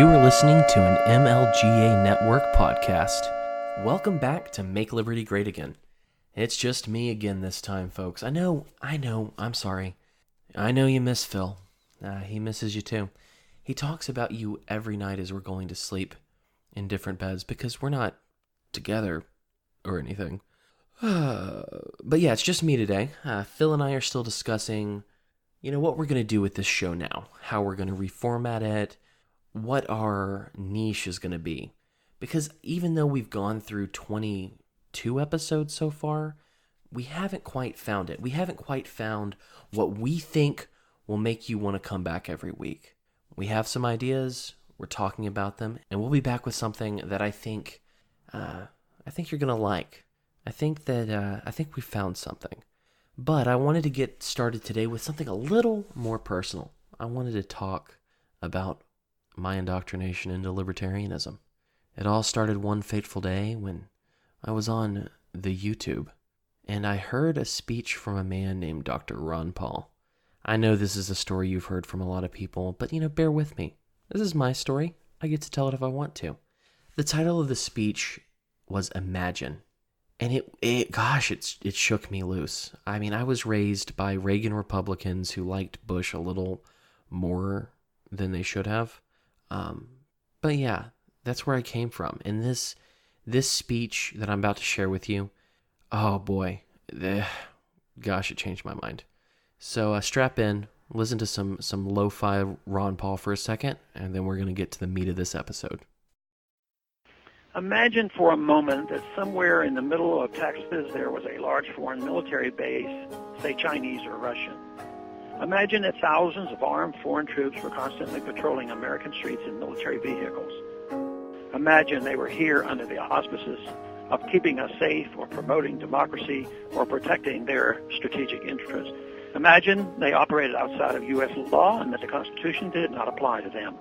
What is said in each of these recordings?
You are listening to an MLGA Network podcast. Welcome back to Make Liberty Great Again. It's just me again this time, folks. I know, I'm sorry. I know you miss Phil. He misses you too. He talks about you every night as we're going to sleep in different beds because we're not together or anything. But yeah, it's just me today. Phil and I are still discussing, what we're going to do with this show now, how we're going to reformat it, what our niche is going to be. Because even though we've gone through 22 episodes so far, we haven't quite found it. We haven't quite found what we think will make you want to come back every week. We have some ideas, we're talking about them, and we'll be back with something that I think you're going to like. I think we found something. But I wanted to get started today with something a little more personal. I wanted to talk about my indoctrination into libertarianism. It all started one fateful day when I was on the YouTube, and I heard a speech from a man named Dr. Ron Paul. I know this is a story you've heard from a lot of people, but bear with me. This is my story. I get to tell it if I want to. The title of the speech was Imagine. And it shook me loose. I mean, I was raised by Reagan Republicans who liked Bush a little more than they should have. But yeah, that's where I came from. And this speech that I'm about to share with you, oh boy, it changed my mind. So strap in, listen to some lo-fi Ron Paul for a second, and then we're going to get to the meat of this episode. Imagine for a moment that somewhere in the middle of Texas there was a large foreign military base, say Chinese or Russian. Imagine that thousands of armed foreign troops were constantly patrolling American streets in military vehicles. Imagine they were here under the auspices of keeping us safe or promoting democracy or protecting their strategic interests. Imagine they operated outside of U.S. law and that the Constitution did not apply to them.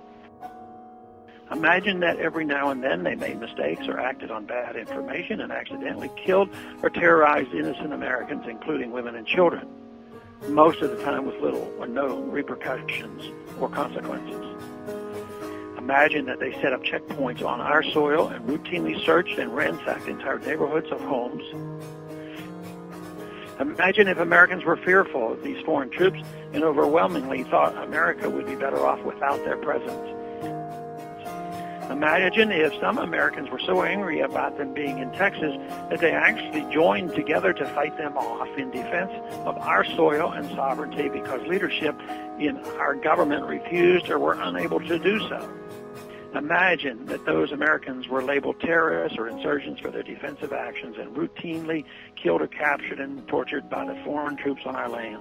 Imagine that every now and then they made mistakes or acted on bad information and accidentally killed or terrorized innocent Americans, including women and children, most of the time with little or no repercussions or consequences. Imagine that they set up checkpoints on our soil and routinely searched and ransacked entire neighborhoods of homes. Imagine if Americans were fearful of these foreign troops and overwhelmingly thought America would be better off without their presence. Imagine if some Americans were so angry about them being in Texas that they actually joined together to fight them off in defense of our soil and sovereignty because leadership in our government refused or were unable to do so. Imagine that those Americans were labeled terrorists or insurgents for their defensive actions and routinely killed or captured and tortured by the foreign troops on our land.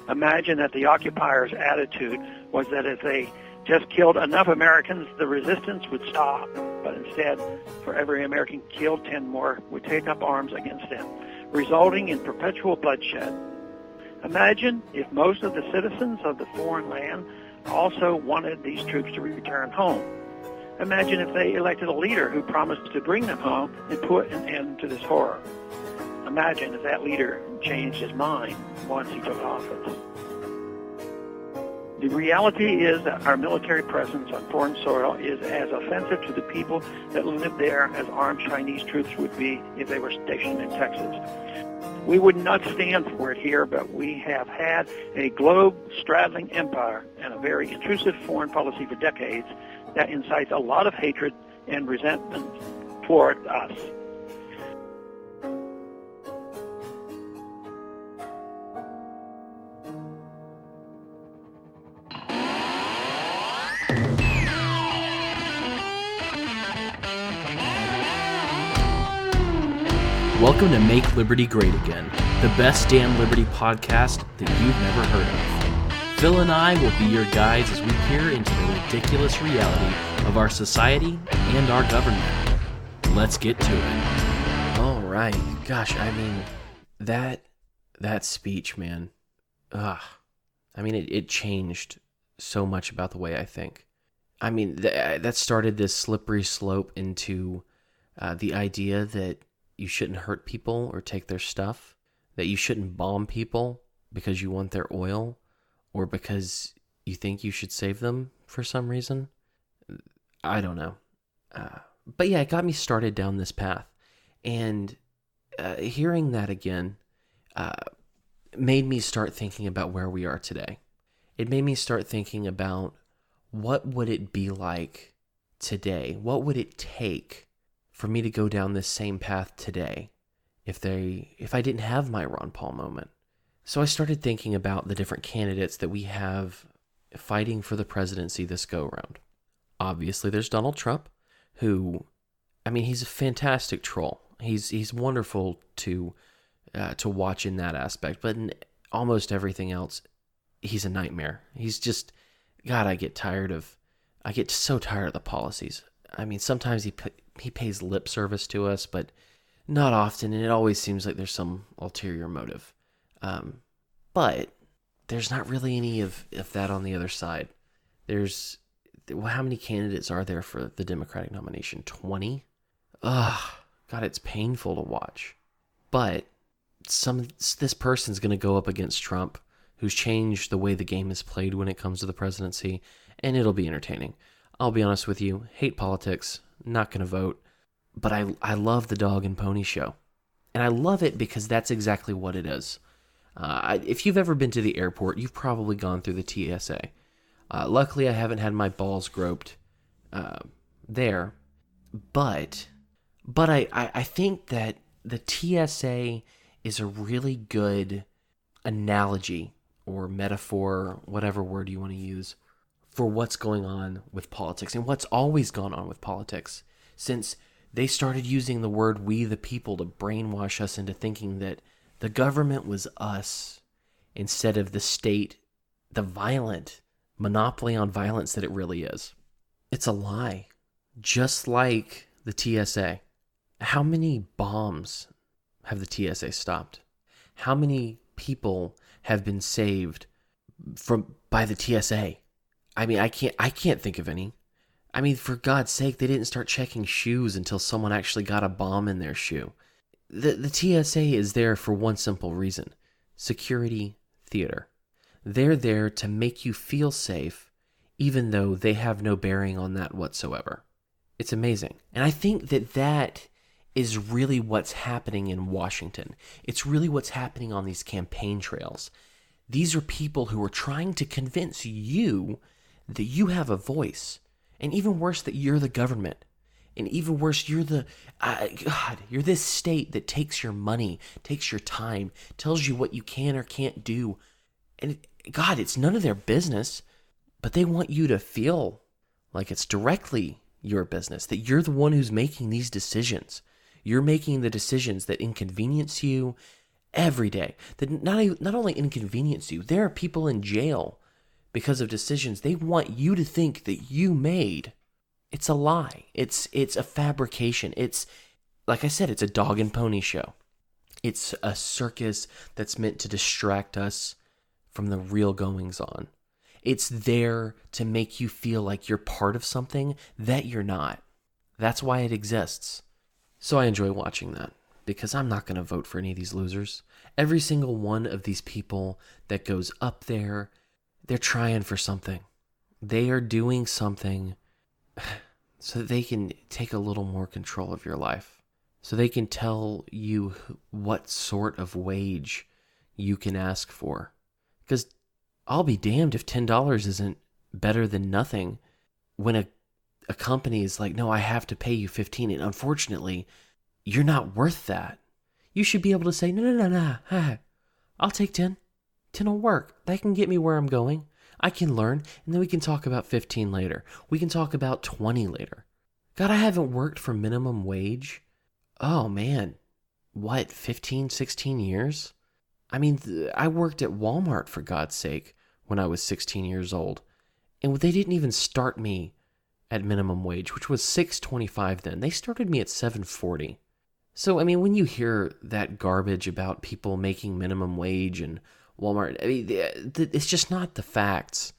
Imagine that the occupiers' attitude was that if they just killed enough Americans, the resistance would stop. But instead, for every American killed, 10 more would take up arms against them, resulting in perpetual bloodshed. Imagine if most of the citizens of the foreign land also wanted these troops to return home. Imagine if they elected a leader who promised to bring them home and put an end to this horror. Imagine if that leader changed his mind once he took office. The reality is that our military presence on foreign soil is as offensive to the people that live there as armed Chinese troops would be if they were stationed in Texas. We would not stand for it here, but we have had a globe-straddling empire and a very intrusive foreign policy for decades that incites a lot of hatred and resentment toward us. Welcome to Make Liberty Great Again, the best damn liberty podcast that you've never heard of. Phil and I will be your guides as we peer into the ridiculous reality of our society and our government. Let's get to it. All right. Gosh, I mean, that speech, man. It changed so much about the way I think. I mean, that started this slippery slope into the idea that you shouldn't hurt people or take their stuff, that you shouldn't bomb people because you want their oil or because you think you should save them for some reason. I don't know. But yeah, it got me started down this path. And hearing that again made me start thinking about where we are today. It made me start thinking about what would it be like today? What would it take for me to go down this same path today if I didn't have my Ron Paul moment? So I started thinking about the different candidates that we have fighting for the presidency this go round. Obviously, there's Donald Trump, who, I mean, he's a fantastic troll. He's wonderful to watch in that aspect, but in almost everything else, he's a nightmare. He's just, God, I get so tired of the policies. I mean, sometimes he pays lip service to us, but not often, and it always seems like there's some ulterior motive. But there's not really any of that on the other side. How many candidates are there for the Democratic nomination? 20? Ugh, God, it's painful to watch. But this person's going to go up against Trump, who's changed the way the game is played when it comes to the presidency, and it'll be entertaining. I'll be honest with you, hate politics, not going to vote, but I love the dog and pony show. And I love it because that's exactly what it is. If you've ever been to the airport, you've probably gone through the TSA. Luckily, I haven't had my balls groped there, but I think that the TSA is a really good analogy or metaphor, whatever word you want to use, for what's going on with politics and what's always gone on with politics since they started using the word "we the people" to brainwash us into thinking that the government was us instead of the state, the violent monopoly on violence that it really is. It's a lie. Just like the TSA. How many bombs have the TSA stopped? How many people have been saved by the TSA? I mean, I can't think of any. I mean, for God's sake, they didn't start checking shoes until someone actually got a bomb in their shoe. The TSA is there for one simple reason: security theater. They're there to make you feel safe, even though they have no bearing on that whatsoever. It's amazing. And I think that is really what's happening in Washington. It's really what's happening on these campaign trails. These are people who are trying to convince you that you have a voice. And even worse, that you're the government. And even worse, you're you're this state that takes your money, takes your time, tells you what you can or can't do. And God, it's none of their business, but they want you to feel like it's directly your business, that you're the one who's making these decisions. You're making the decisions that inconvenience you every day, that not only inconvenience you, there are people in jail because of decisions they want you to think that you made. It's a lie. It's a fabrication. It's, like I said, it's a dog and pony show. It's a circus that's meant to distract us from the real goings on. It's there to make you feel like you're part of something that you're not. That's why it exists. So I enjoy watching that, because I'm not going to vote for any of these losers. Every single one of these people that goes up there, they're trying for something. They are doing something so that they can take a little more control of your life. So they can tell you what sort of wage you can ask for. Because I'll be damned if $10 isn't better than nothing when a company is like, no, I have to pay you $15, and unfortunately, you're not worth that. You should be able to say, no, I'll take 10. 10 will work. That can get me where I'm going. I can learn, and then we can talk about 15 later. We can talk about 20 later. God, I haven't worked for minimum wage. Oh, man. What, 15, 16 years? I mean, I worked at Walmart, for God's sake, when I was 16 years old. And they didn't even start me at minimum wage, which was $6.25 then. They started me at $7.40. So, I mean, when you hear that garbage about people making minimum wage and Walmart, I mean, it's just not the facts.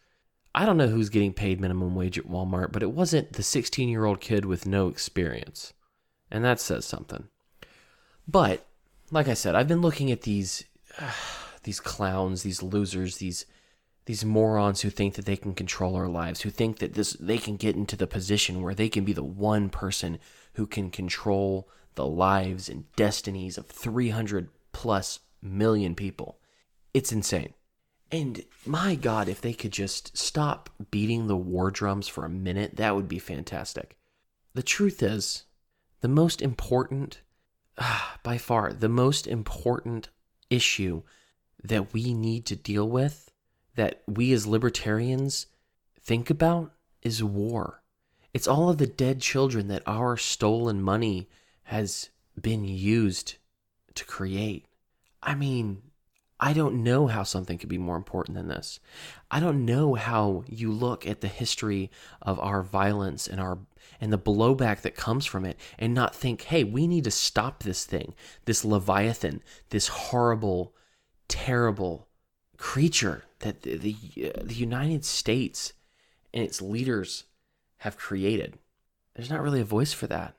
I don't know who's getting paid minimum wage at Walmart, but it wasn't the 16-year-old kid with no experience. And that says something. But, like I said, I've been looking at these clowns, these losers, these These morons who think that they can control our lives, who think that they can get into the position where they can be the one person who can control the lives and destinies of 300 plus million people. It's insane. And my God, if they could just stop beating the war drums for a minute, that would be fantastic. The truth is, the most important, by far, the most important issue that we need to deal with, that we as libertarians think about, is war. It's all of the dead children that our stolen money has been used to create. I mean, I don't know how something could be more important than this. I don't know how you look at the history of our violence and the blowback that comes from it and not think, hey, we need to stop this thing, this Leviathan, this horrible, terrible creature that the United States and its leaders have created. There's not really a voice for that.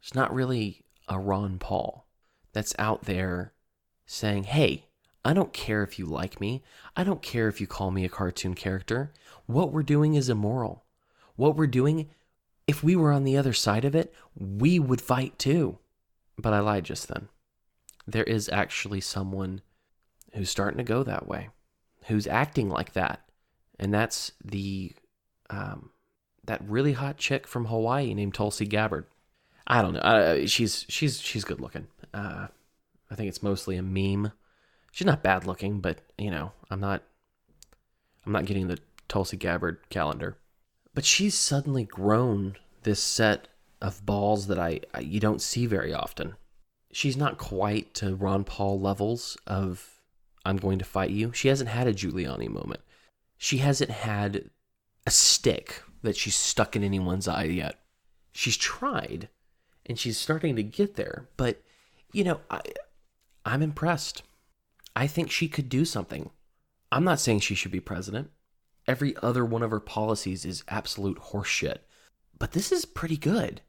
There's not really a Ron Paul that's out there saying, hey, I don't care if you like me. I don't care if you call me a cartoon character. What we're doing is immoral. What we're doing, if we were on the other side of it, we would fight too. But I lied just then. There is actually someone who's starting to go that way, who's acting like that. And that's that really hot chick from Hawaii named Tulsi Gabbard. I don't know. She's good looking. I think it's mostly a meme. She's not bad looking, but I'm not getting the Tulsi Gabbard calendar. But she's suddenly grown this set of balls that you don't see very often. She's not quite to Ron Paul levels of I'm going to fight you. She hasn't had a Giuliani moment. She hasn't had a stick that she's stuck in anyone's eye yet. She's tried, and she's starting to get there. But, I'm impressed. I think she could do something. I'm not saying she should be president. Every other one of her policies is absolute horseshit. But this is pretty good.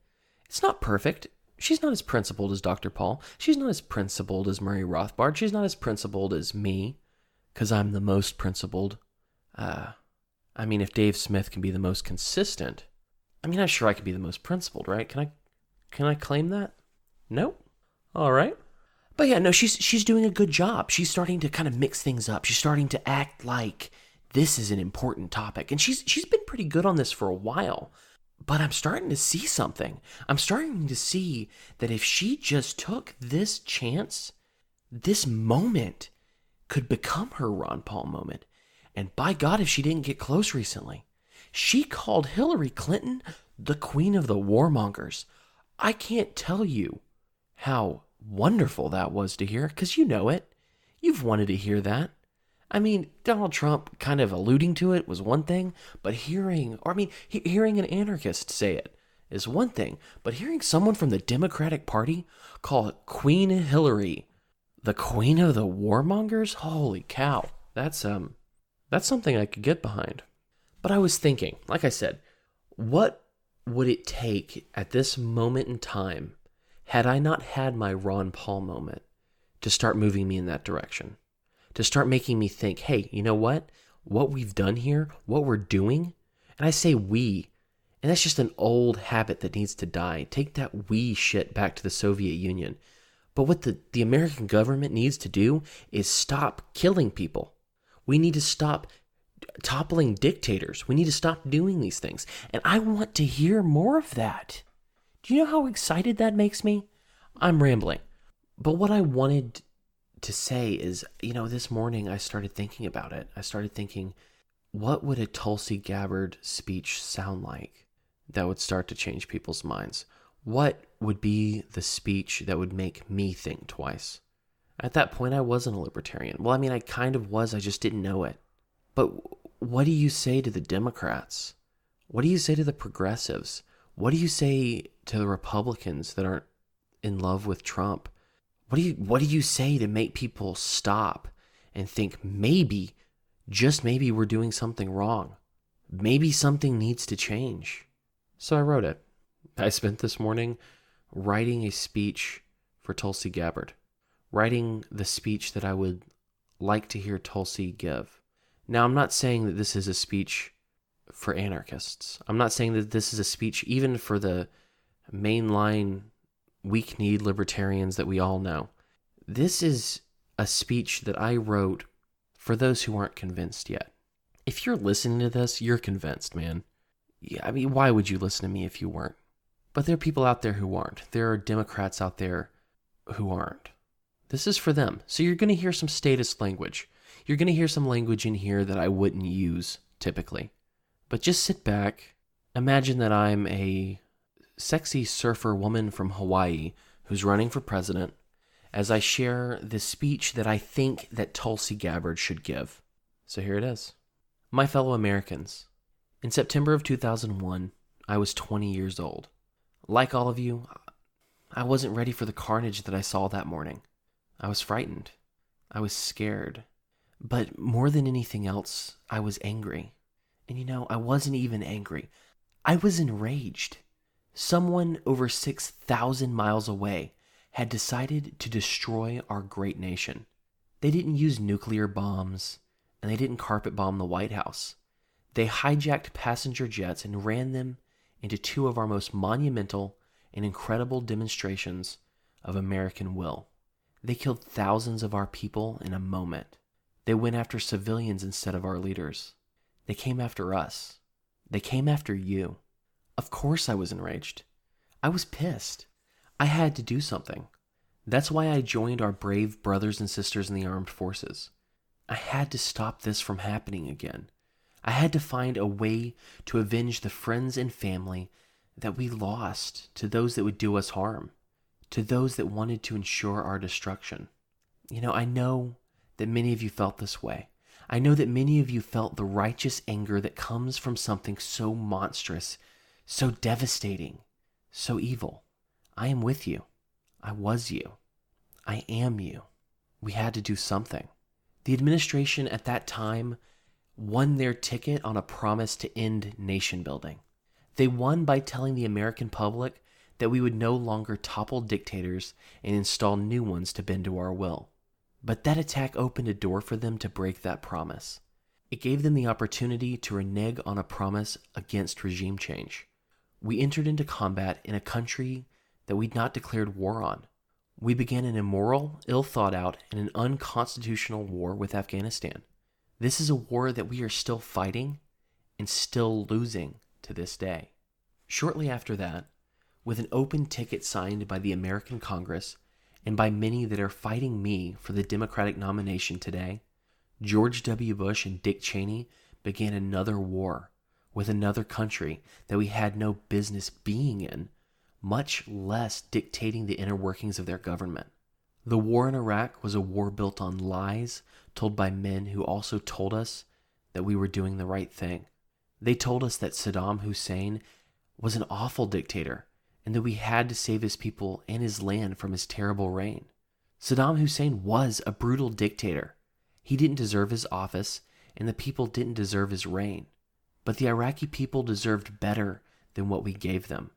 It's not perfect. She's not as principled as Dr. Paul. She's not as principled as Murray Rothbard. She's not as principled as me, because I'm the most principled. If Dave Smith can be the most consistent, I'm sure I could be the most principled, right? Can I claim that? No? All right. But yeah, no, she's doing a good job. She's starting to kind of mix things up. She's starting to act like this is an important topic. And she's been pretty good on this for a while. But I'm starting to see something. I'm starting to see that if she just took this chance, this moment could become her Ron Paul moment. And by God, if she didn't get close recently. She called Hillary Clinton the queen of the warmongers. I can't tell you how wonderful that was to hear, because you know it. You've wanted to hear that. Donald Trump kind of alluding to it was one thing, but hearing an anarchist say it is one thing, but hearing someone from the Democratic Party call Queen Hillary the queen of the warmongers, holy cow, that's something I could get behind. But I was thinking, like I said, what would it take at this moment in time, had I not had my Ron Paul moment, to start moving me in that direction? To start making me think, hey, you know what? What we've done here, what we're doing, and I say we, and that's just an old habit that needs to die. Take that we shit back to the Soviet Union. But what the American government needs to do is stop killing people. We need to stop toppling dictators. We need to stop doing these things. And I want to hear more of that. Do you know how excited that makes me? I'm rambling. But what I wanted to say is, this morning I started thinking about it. I started thinking, what would a Tulsi Gabbard speech sound like that would start to change people's minds? What would be the speech that would make me think twice? At that point, I wasn't a libertarian. Well, I kind of was. I just didn't know it. But what do you say to the Democrats? What do you say to the progressives? What do you say to the Republicans that aren't in love with Trump? What do you say to make people stop and think maybe, just maybe, we're doing something wrong? Maybe something needs to change. So I wrote it. I spent this morning writing a speech for Tulsi Gabbard. Writing the speech that I would like to hear Tulsi give. Now, I'm not saying that this is a speech for anarchists. I'm not saying that this is a speech even for the mainline weak-kneed libertarians that we all know. This is a speech that I wrote for those who aren't convinced yet. If you're listening to this, you're convinced, man. Yeah, I mean, why would you listen to me if you weren't? But there are people out there who aren't. There are Democrats out there who aren't. This is for them. So you're going to hear some statist language. You're going to hear some language in here that I wouldn't use typically. But just sit back. Imagine that I'm a sexy surfer woman from Hawaii who's running for president as I share the speech that I think that Tulsi Gabbard should give. So here it is. My fellow Americans, in September of 2001, I was 20 years old. Like all of you, I wasn't ready for the carnage that I saw that morning. I was frightened. I was scared. But more than anything else, I was angry. And I wasn't even angry. I was enraged. Someone over 6,000 miles away had decided to destroy our great nation. They didn't use nuclear bombs, and they didn't carpet bomb the White House. They hijacked passenger jets and ran them into two of our most monumental and incredible demonstrations of American will. They killed thousands of our people in a moment. They went after civilians instead of our leaders. They came after us. They came after you. Of course I was enraged. I was pissed. I had to do something. That's why I joined our brave brothers and sisters in the armed forces. I had to stop this from happening again. I had to find a way to avenge the friends and family that we lost to those that would do us harm, to those that wanted to ensure our destruction. I know that many of you felt this way. I know that many of you felt the righteous anger that comes from something so monstrous, so devastating, so evil. I am with you. I was you. I am you. We had to do something. The administration at that time won their ticket on a promise to end nation building. They won by telling the American public that we would no longer topple dictators and install new ones to bend to our will. But that attack opened a door for them to break that promise. It gave them the opportunity to renege on a promise against regime change. We entered into combat in a country that we'd not declared war on. We began an immoral, ill-thought-out, and an unconstitutional war with Afghanistan. This is a war that we are still fighting and still losing to this day. Shortly after that, with an open ticket signed by the American Congress and by many that are fighting me for the Democratic nomination today, George W. Bush and Dick Cheney began another war with another country that we had no business being in, much less dictating the inner workings of their government. The war in Iraq was a war built on lies told by men who also told us that we were doing the right thing. They told us that Saddam Hussein was an awful dictator and that we had to save his people and his land from his terrible reign. Saddam Hussein was a brutal dictator. He didn't deserve his office, and the people didn't deserve his reign. But the Iraqi people deserved better than what we gave them,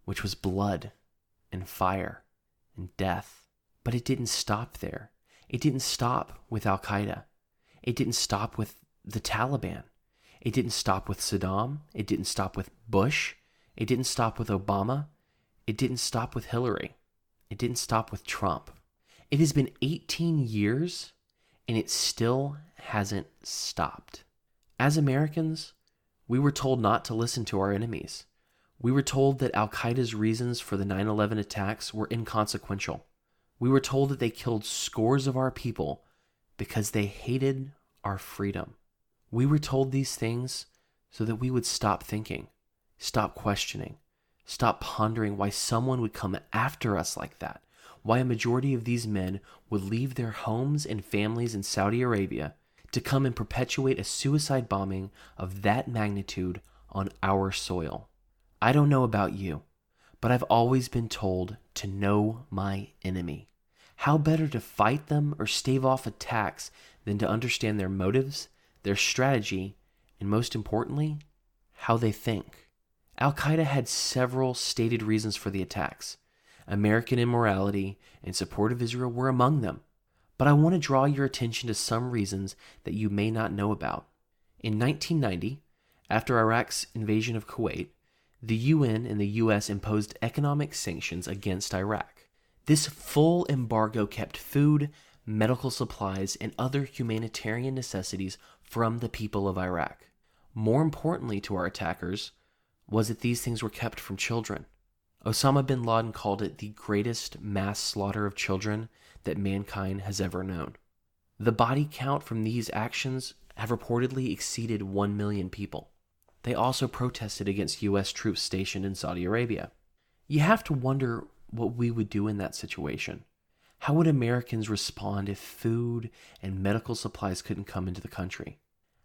which was blood and fire and death. But it didn't stop there. It didn't stop with Al-Qaeda. It didn't stop with the Taliban. It didn't stop with Saddam. It didn't stop with Bush. It didn't stop with Obama. It didn't stop with Hillary. It didn't stop with Trump. It has been 18 years, and it still hasn't stopped. As Americans, we were told not to listen to our enemies. We were told that Al-Qaeda's reasons for the 9/11 attacks were inconsequential. We were told that they killed scores of our people because they hated our freedom. We were told these things so that we would stop thinking, stop questioning, stop pondering why someone would come after us like that, why a majority of these men would leave their homes and families in Saudi Arabia to come and perpetuate a suicide bombing of that magnitude on our soil. I don't know about you, but I've always been told to know my enemy. How better to fight them or stave off attacks than to understand their motives, their strategy, and most importantly, how they think. Al-Qaeda had several stated reasons for the attacks. American immorality and support of Israel were among them. But I want to draw your attention to some reasons that you may not know about. In 1990, after Iraq's invasion of Kuwait, the UN and the US imposed economic sanctions against Iraq. This full embargo kept food, medical supplies, and other humanitarian necessities from the people of Iraq. More importantly to our attackers was that these things were kept from children. Osama bin Laden called it the greatest mass slaughter of children that mankind has ever known. The body count from these actions have reportedly exceeded 1 million people. They also protested against U.S. troops stationed in Saudi Arabia. You have to wonder what we would do in that situation. How would Americans respond if food and medical supplies couldn't come into the country?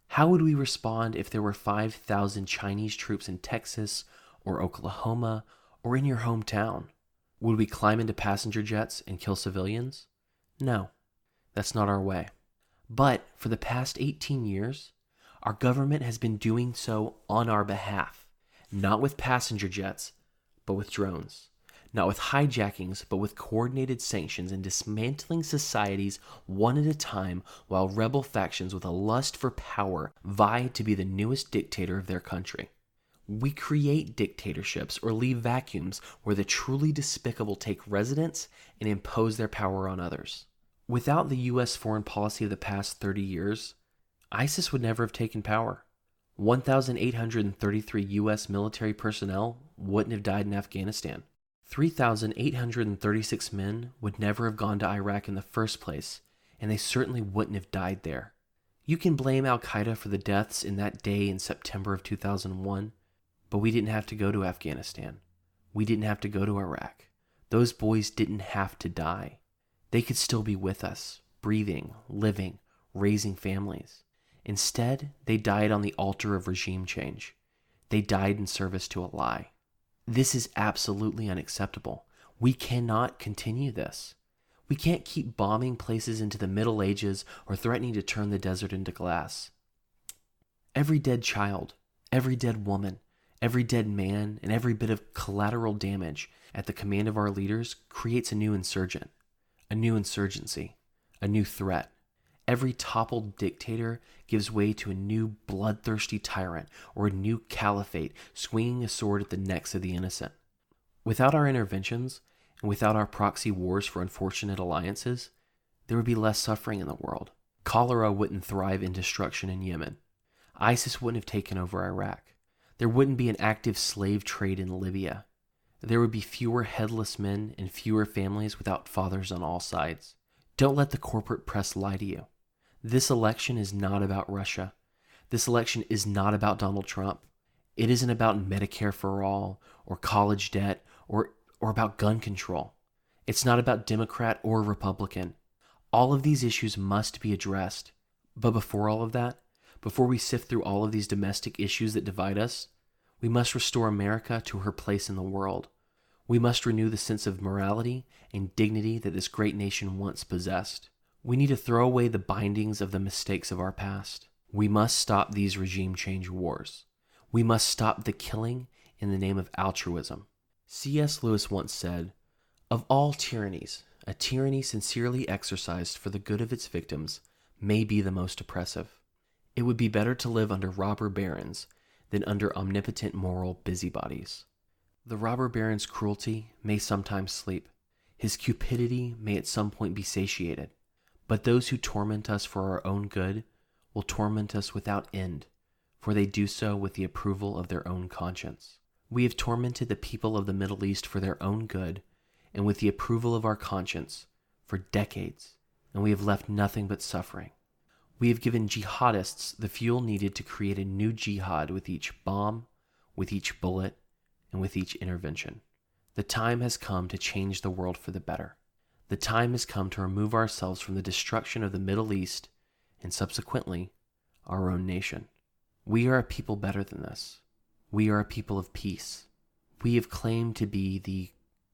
How would we respond if there were 5,000 Chinese troops in Texas or Oklahoma or in your hometown? Would we climb into passenger jets and kill civilians? No, that's not our way. But for the past 18 years, our government has been doing so on our behalf, not with passenger jets, but with drones, not with hijackings, but with coordinated sanctions and dismantling societies one at a time while rebel factions with a lust for power vie to be the newest dictator of their country. We create dictatorships or leave vacuums where the truly despicable take residence and impose their power on others. Without the U.S. foreign policy of the past 30 years, ISIS would never have taken power. 1,833 U.S. military personnel wouldn't have died in Afghanistan. 3,836 men would never have gone to Iraq in the first place, and they certainly wouldn't have died there. You can blame Al-Qaeda for the deaths in that day in September of 2001, but we didn't have to go to Afghanistan. We didn't have to go to Iraq. Those boys didn't have to die. They could still be with us, breathing, living, raising families. Instead, they died on the altar of regime change. They died in service to a lie. This is absolutely unacceptable. We cannot continue this. We can't keep bombing places into the Middle Ages or threatening to turn the desert into glass. Every dead child, every dead woman, every dead man, and every bit of collateral damage at the command of our leaders creates a new insurgent, a new insurgency, a new threat. Every toppled dictator gives way to a new bloodthirsty tyrant or a new caliphate swinging a sword at the necks of the innocent. Without our interventions and without our proxy wars for unfortunate alliances, there would be less suffering in the world. Cholera wouldn't thrive in destruction in Yemen. ISIS wouldn't have taken over Iraq. There wouldn't be an active slave trade in Libya. There would be fewer headless men and fewer families without fathers on all sides. Don't let the corporate press lie to you. This election is not about Russia. This election is not about Donald Trump. It isn't about Medicare for all or college debt or about gun control. It's not about Democrat or Republican. All of these issues must be addressed. But before all of that, before we sift through all of these domestic issues that divide us, we must restore America to her place in the world. We must renew the sense of morality and dignity that this great nation once possessed. We need to throw away the bindings of the mistakes of our past. We must stop these regime change wars. We must stop the killing in the name of altruism. C.S. Lewis once said, "Of all tyrannies, a tyranny sincerely exercised for the good of its victims may be the most oppressive. It would be better to live under robber barons than under omnipotent moral busybodies. The robber baron's cruelty may sometimes sleep. His cupidity may at some point be satiated. But those who torment us for our own good will torment us without end, for they do so with the approval of their own conscience. We have tormented the people of the Middle East for their own good and with the approval of our conscience for decades, and we have left nothing but suffering. We have given jihadists the fuel needed to create a new jihad with each bomb, with each bullet, and with each intervention. The time has come to change the world for the better. The time has come to remove ourselves from the destruction of the Middle East and subsequently our own nation. We are a people better than this. We are a people of peace. We have claimed to be the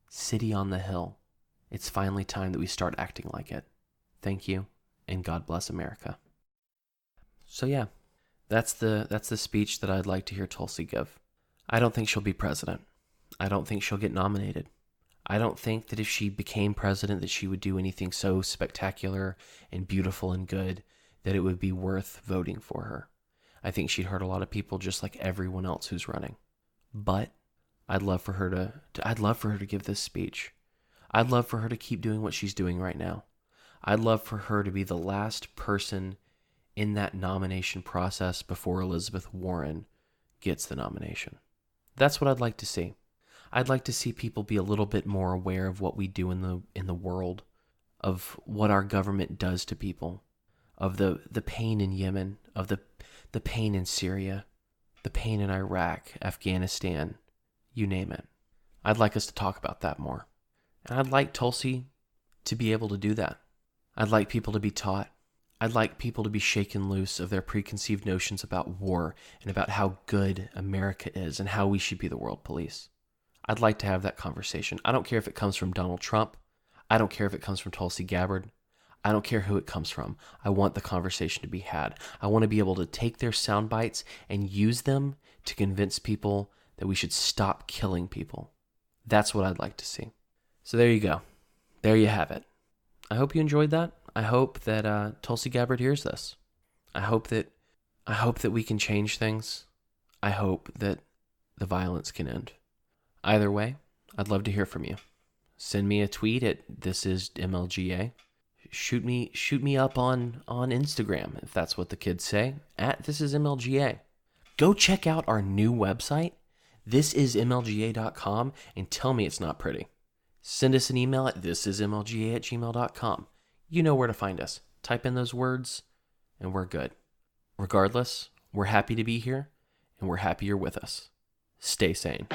city on the hill. It's finally time that we start acting like it. Thank you, and God bless America." So yeah, that's the speech that I'd like to hear Tulsi give. I don't think she'll be president. I don't think she'll get nominated. I don't think that if she became president that she would do anything so spectacular and beautiful and good that it would be worth voting for her. I think she'd hurt a lot of people just like everyone else who's running. But I'd love for her to give this speech. I'd love for her to keep doing what she's doing right now. I'd love for her to be the last person in that nomination process before Elizabeth Warren gets the nomination. That's what I'd like to see. I'd like to see people be a little bit more aware of what we do in the world, of what our government does to people, of the pain in Yemen, of the pain in Syria, the pain in Iraq, Afghanistan, you name it. I'd like us to talk about that more. And I'd like Tulsi to be able to do that. I'd like people to be taught. I'd like people to be shaken loose of their preconceived notions about war and about how good America is and how we should be the world police. I'd like to have that conversation. I don't care if it comes from Donald Trump. I don't care if it comes from Tulsi Gabbard. I don't care who it comes from. I want the conversation to be had. I want to be able to take their sound bites and use them to convince people that we should stop killing people. That's what I'd like to see. So there you go. There you have it. I hope you enjoyed that. I hope that Tulsi Gabbard hears this. I hope that we can change things. I hope that the violence can end. Either way, I'd love to hear from you. Send me a tweet at thisismlga. Shoot me up on Instagram, if that's what the kids say, at thisismlga. Go check out our new website, thisismlga.com, and tell me it's not pretty. Send us an email at thisismlga@gmail.com. You know where to find us. Type in those words, and we're good. Regardless, we're happy to be here, and we're happy you're with us. Stay sane.